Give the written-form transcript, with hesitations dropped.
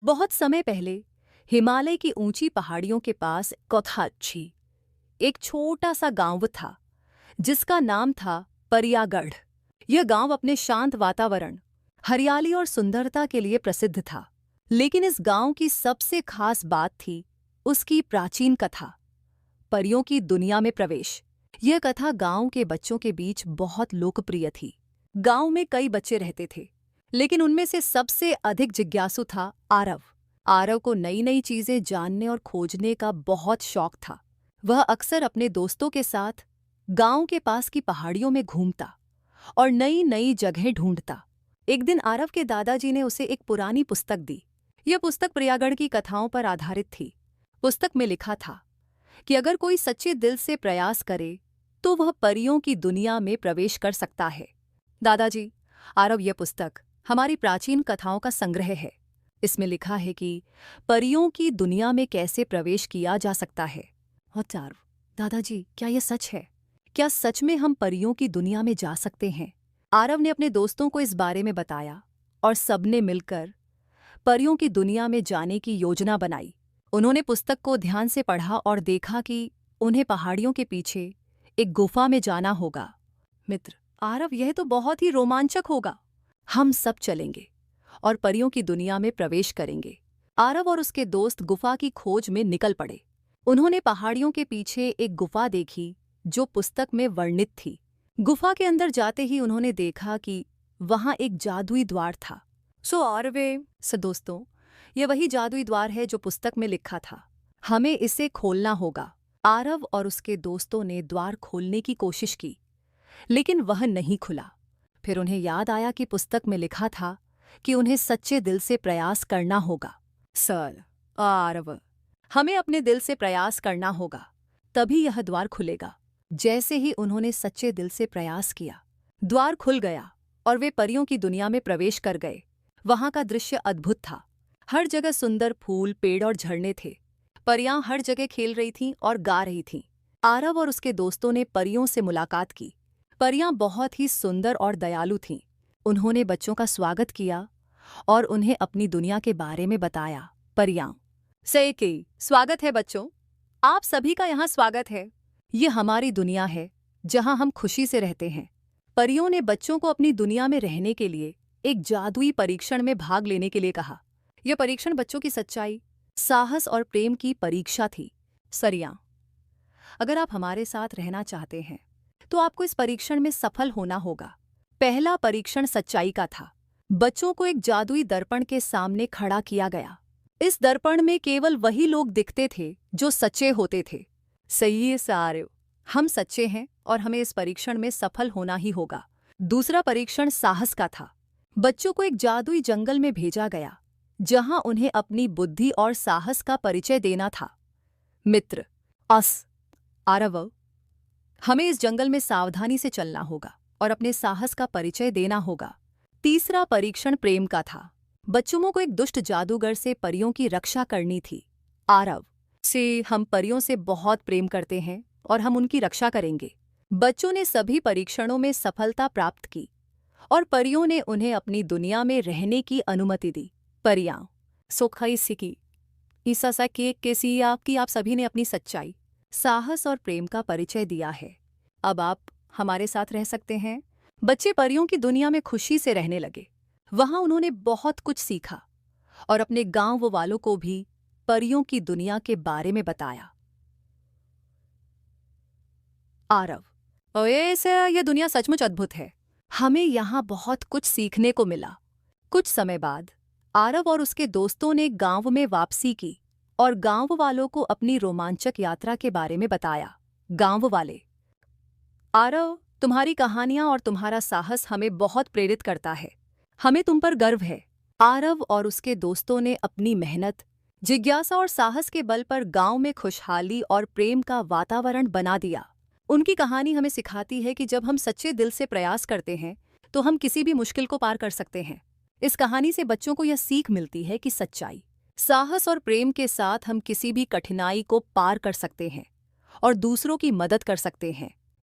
बहुत समय पहले हिमालय की ऊंची पहाड़ियों के पास कोथाची एक छोटा सा गांव था जिसका नाम था परियागढ़। यह गांव अपने शांत वातावरण, हरियाली और सुंदरता के लिए प्रसिद्ध था। लेकिन इस गांव की सबसे खास बात थी उसकी प्राचीन कथा, परियों की दुनिया में प्रवेश। यह कथा गांव के बच्चों के बीच बहुत लोकप्रिय थी। गांव में कई बच्चे रहते थे, लेकिन उनमें से सबसे अधिक जिज्ञासु था आरव। आरव को नई नई चीजें जानने और खोजने का बहुत शौक था। वह अक्सर अपने दोस्तों के साथ गांव के पास की पहाड़ियों में घूमता और नई नई जगहें ढूंढता। एक दिन आरव के दादाजी ने उसे एक पुरानी पुस्तक दी। यह पुस्तक परियागढ़ की कथाओं पर आधारित थी। पुस्तक में लिखा था कि अगर कोई सच्चे दिल से प्रयास करे तो वह परियों की दुनिया में प्रवेश कर सकता है। दादाजी, आरव, यह पुस्तक हमारी प्राचीन कथाओं का संग्रह है। इसमें लिखा है कि परियों की दुनिया में कैसे प्रवेश किया जा सकता है। और आरव, दादाजी, क्या यह सच है? क्या सच में हम परियों की दुनिया में जा सकते हैं? आरव ने अपने दोस्तों को इस बारे में बताया और सबने मिलकर परियों की दुनिया में जाने की योजना बनाई। उन्होंने पुस्तक को ध्यान से पढ़ा और देखा कि उन्हें पहाड़ियों के पीछे एक गुफा में जाना होगा। मित्र आरव, यह तो बहुत ही रोमांचक होगा। हम सब चलेंगे और परियों की दुनिया में प्रवेश करेंगे। आरव और उसके दोस्त गुफा की खोज में निकल पड़े। उन्होंने पहाड़ियों के पीछे एक गुफा देखी जो पुस्तक में वर्णित थी। गुफा के अंदर जाते ही उन्होंने देखा कि वहां एक जादुई द्वार था। दोस्तों, यह वही जादुई द्वार है जो पुस्तक में लिखा था। हमें इसे खोलना होगा। आरव और उसके दोस्तों ने द्वार खोलने की कोशिश की, लेकिन वह नहीं खुला। फिर उन्हें याद आया कि पुस्तक में लिखा था कि उन्हें सच्चे दिल से प्रयास करना होगा। आरव, हमें अपने दिल से प्रयास करना होगा, तभी यह द्वार खुलेगा। जैसे ही उन्होंने सच्चे दिल से प्रयास किया, द्वार खुल गया और वे परियों की दुनिया में प्रवेश कर गए। वहां का दृश्य अद्भुत था। हर जगह सुंदर फूल, पेड़ और झरने थे। परियां हर जगह खेल रही थीं और गा रही थीं। आरव और उसके दोस्तों ने परियों से मुलाकात की। परियां बहुत ही सुंदर और दयालु थीं। उन्होंने बच्चों का स्वागत किया और उन्हें अपनी दुनिया के बारे में बताया। परियां, स्वागत है बच्चों, आप सभी का यहाँ स्वागत है। ये हमारी दुनिया है जहाँ हम खुशी से रहते हैं। परियों ने बच्चों को अपनी दुनिया में रहने के लिए एक जादुई परीक्षण में भाग लेने के लिए कहा। यह परीक्षण बच्चों की सच्चाई, साहस और प्रेम की परीक्षा थी। सरियां, अगर आप हमारे साथ रहना चाहते हैं तो आपको इस परीक्षण में सफल होना होगा। पहला परीक्षण सच्चाई का था। बच्चों को एक जादुई दर्पण के सामने खड़ा किया गया। इस दर्पण में केवल वही लोग दिखते थे जो सच्चे होते थे। सही है सारे, हम सच्चे हैं और हमें इस परीक्षण में सफल होना ही होगा। दूसरा परीक्षण साहस का था। बच्चों को एक जादुई जंगल में भेजा गया जहां उन्हें अपनी बुद्धि और साहस का परिचय देना था। मित्र आरव, हमें इस जंगल में सावधानी से चलना होगा और अपने साहस का परिचय देना होगा। तीसरा परीक्षण प्रेम का था। बच्चों को एक दुष्ट जादूगर से परियों की रक्षा करनी थी। आरव हम परियों से बहुत प्रेम करते हैं और हम उनकी रक्षा करेंगे। बच्चों ने सभी परीक्षणों में सफलता प्राप्त की और परियों ने उन्हें अपनी दुनिया में रहने की अनुमति दी। परियां, आप सभी ने अपनी सच्चाई, साहस और प्रेम का परिचय दिया है। अब आप हमारे साथ रह सकते हैं। बच्चे परियों की दुनिया में खुशी से रहने लगे। वहां उन्होंने बहुत कुछ सीखा और अपने गांव वालों को भी परियों की दुनिया के बारे में बताया। आरव, यह दुनिया सचमुच अद्भुत है। हमें यहाँ बहुत कुछ सीखने को मिला। कुछ समय बाद आरव और उसके दोस्तों ने गांव में वापसी की और गांव वालों को अपनी रोमांचक यात्रा के बारे में बताया। गांव वाले, आरव, तुम्हारी कहानियां और तुम्हारा साहस हमें बहुत प्रेरित करता है। हमें तुम पर गर्व है। आरव और उसके दोस्तों ने अपनी मेहनत, जिज्ञासा और साहस के बल पर गांव में खुशहाली और प्रेम का वातावरण बना दिया। उनकी कहानी हमें सिखाती है कि जब हम सच्चे दिल से प्रयास करते हैं तो हम किसी भी मुश्किल को पार कर सकते हैं। इस कहानी से बच्चों को यह सीख मिलती है कि सच्चाई, साहस और प्रेम के साथ हम किसी भी कठिनाई को पार कर सकते हैं और दूसरों की मदद कर सकते हैं।